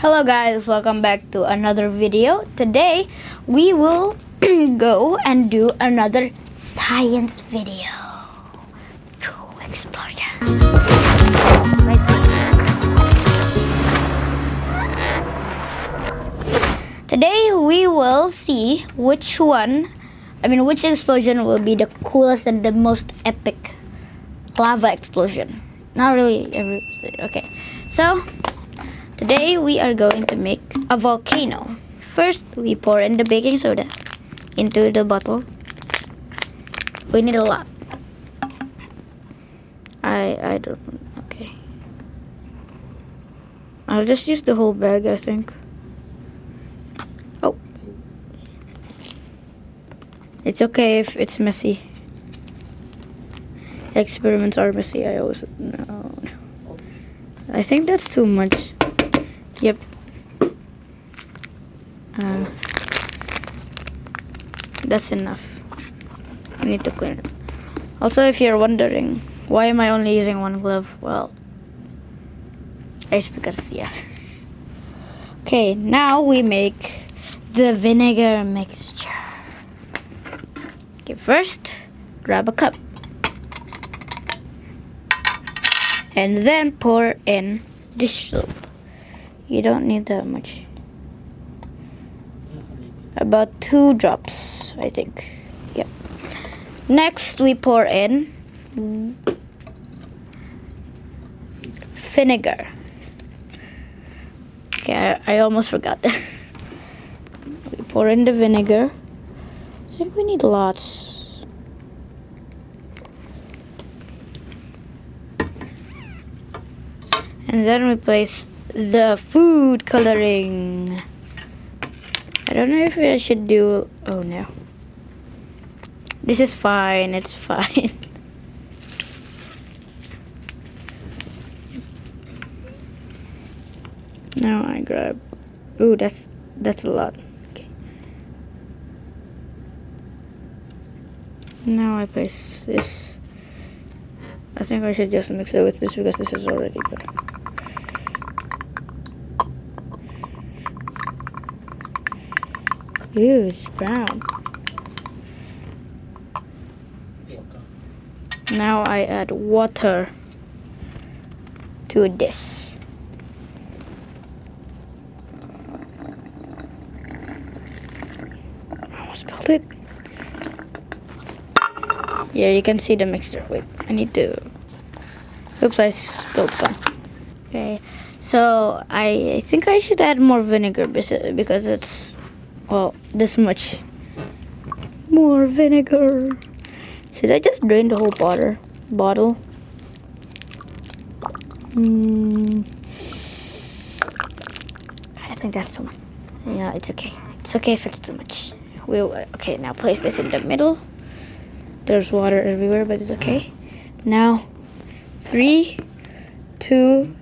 Hello guys, welcome back to another video. Today we will go and do another science video. Explosion. Today we will see which explosion will be the coolest and the most epic lava explosion. Not really okay. So today we are going to make a volcano. First, we pour in the baking soda into the bottle. We need a lot. I don't. Okay. I'll just use the whole bag, I think. Oh. It's okay if it's messy. Experiments are messy. I always no. I think that's too much. Yep. That's enough. I need to clean it. Also, if you're wondering, why am I only using one glove? Well, it's because, yeah. Okay, now we make the vinegar mixture. Okay, first, grab a cup. And then pour in dish soap. You don't need that much. About 2 drops, I think. Yep. Next, we pour in vinegar. Okay, I almost forgot there. We pour in the vinegar. I think we need lots. And then we place the food coloring. I don't know if I should do. Oh no. This is fine. It's fine. Now I grab. Ooh, that's a lot. Okay. Now I place this. I think I should just mix it with this because this is already good. Ew, it's brown. Now I add water to this. I almost spilled it. Yeah, you can see the mixture. Wait, I need to. Oops, I spilled some. Okay, so I think I should add more vinegar because it's. Well, this much more vinegar. Should I just drain the whole bottle? I think that's too much. Yeah, it's okay. It's okay if it's too much. Okay, now place this in the middle. There's water everywhere, but it's okay. Now, 3, 2,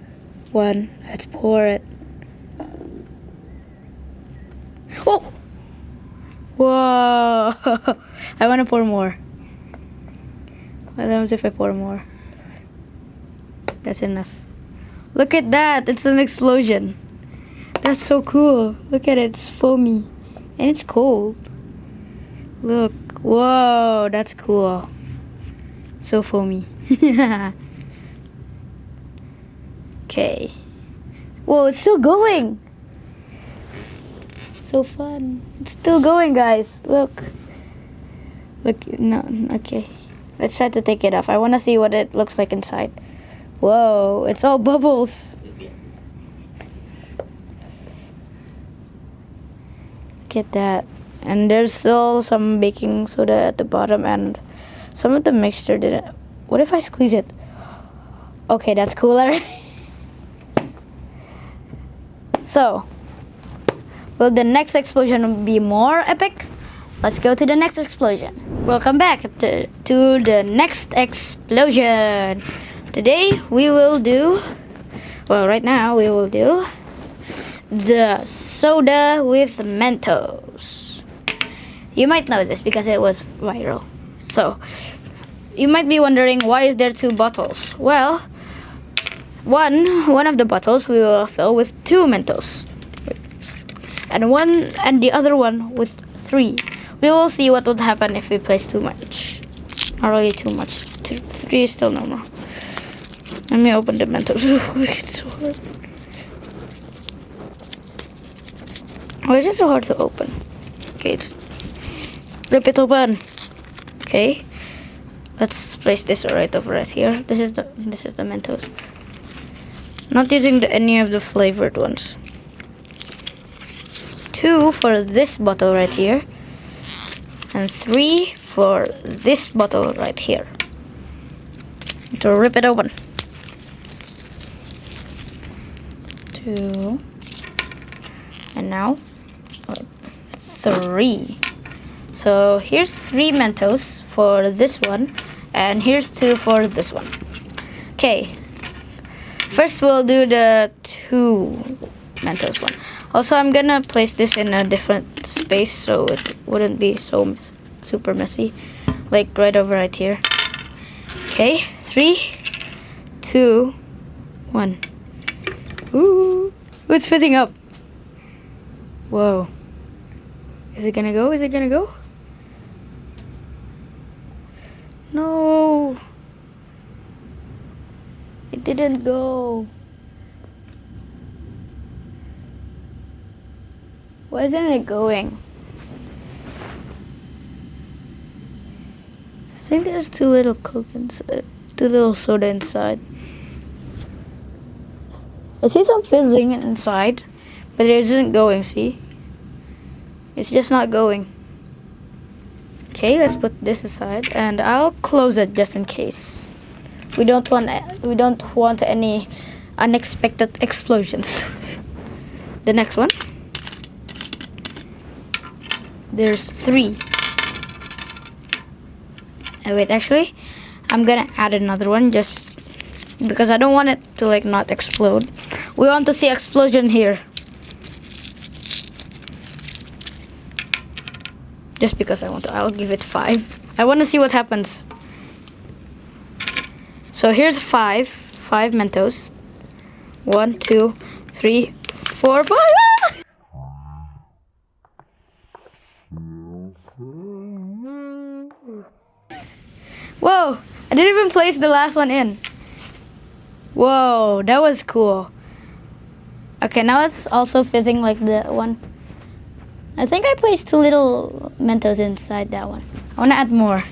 1. Let's pour it. Oh! Whoa! I want to pour more. What happens if I pour more? That's enough. Look at that! It's an explosion. That's so cool. Look at it. It's foamy. And it's cold. Look. Whoa! That's cool. So foamy. Okay. Whoa! It's still going! So fun. It's still going, guys. Look, no, okay. Let's try to take it off. I want to see what it looks like inside. Whoa, it's all bubbles. Look at that. And there's still some baking soda at the bottom, and some of the mixture didn't. What if I squeeze it? Okay, that's cooler. So, will the next explosion be more epic? Let's go to the next explosion. Welcome back to the next explosion. Today we will do, right now we will do the soda with menthos. You might know this because it was viral. So, you might be wondering, why is there 2 bottles? Well, one of the bottles we will fill with 2 menthos. and the other one with 3. We will see what would happen if we place too much. Not really too much. 3 is still normal. Let me open the mentos real quick. It's so hard. Why is it so hard to open? Okay, rip it open. Okay, let's place this right over right here. This is the mentos. Not using any of the flavored ones. 2 for this bottle right here, and 3 for this bottle right here. To rip it open. 2, and now 3. So here's 3 mentos for this one, and here's 2 for this one. Okay, first we'll do the 2 mentos one. Also, I'm gonna place this in a different space so it wouldn't be so super messy, like right over right here. Okay, 3, 2, 1. Ooh, it's fizzing up. Whoa. Is it gonna go? Is it gonna go? No. It didn't go. Why isn't it going? I think there's too little Coke inside, too little soda inside. I see some fizzing inside, but it isn't going, see? It's just not going. Okay, let's put this aside, and I'll close it just in case. We don't want any unexpected explosions. The next one. There's 3. Oh, wait, actually, I'm gonna add another one just because I don't want it to like not explode. We want to see explosion here. Just because I'll give it 5. I want to see what happens. So here's 5 mentos. 1, 2, 3, 4, 5. Ah! Whoa! I didn't even place the last one in. Whoa, that was cool. Okay, now it's also fizzing like the one. I think I placed 2 little mentos inside that one. I want to add more.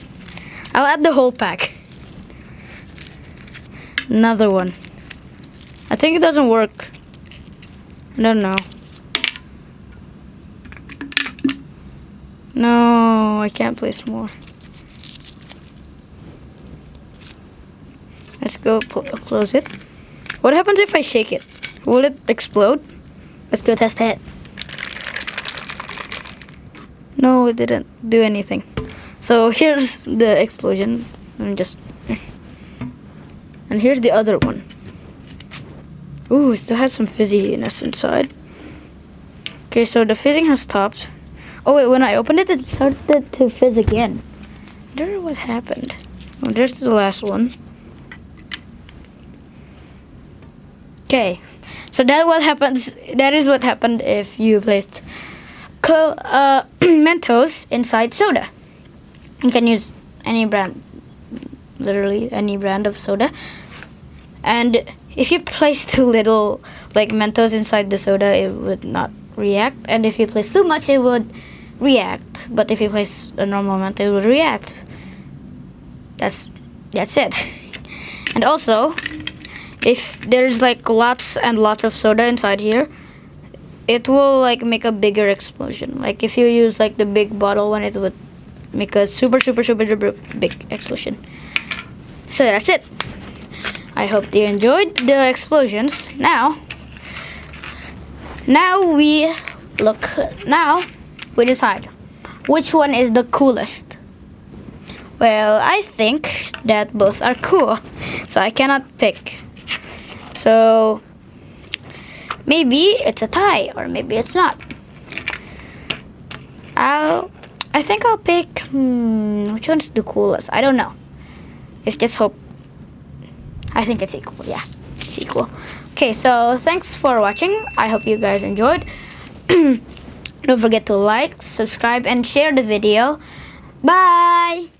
I'll add the whole pack. Another one. I think it doesn't work. I don't know. No, I can't place more. Let's go close it. What happens if I shake it? Will it explode? Let's go test it. No, it didn't do anything. So here's the explosion. And here's the other one. Ooh, it still has some fizziness inside. Okay, so the fizzing has stopped. Oh wait, when I opened it, it started to fizz again. I don't know what happened. Oh, there's the last one. Okay, so that is what happened if you placed Mentos inside soda. You can use any brand, literally any brand of soda. And if you place too little like Mentos inside the soda, it would not react. And if you place too much, it would react. But if you place a normal Mentos, it would react. That's it. And also, if there's like lots and lots of soda inside here, it will like make a bigger explosion. Like if you use like the big bottle one, it would make a super big explosion. So that's it. I hope you enjoyed the explosions. Now we decide which one is the coolest. Well, I think that both are cool, so I cannot pick. So maybe it's a tie, or maybe it's not. I think I'll pick, which one's the coolest? I don't know. It's just hope. I think it's equal, yeah, it's equal. Okay, so thanks for watching. I hope you guys enjoyed. Don't forget to like, subscribe, and share the video. Bye!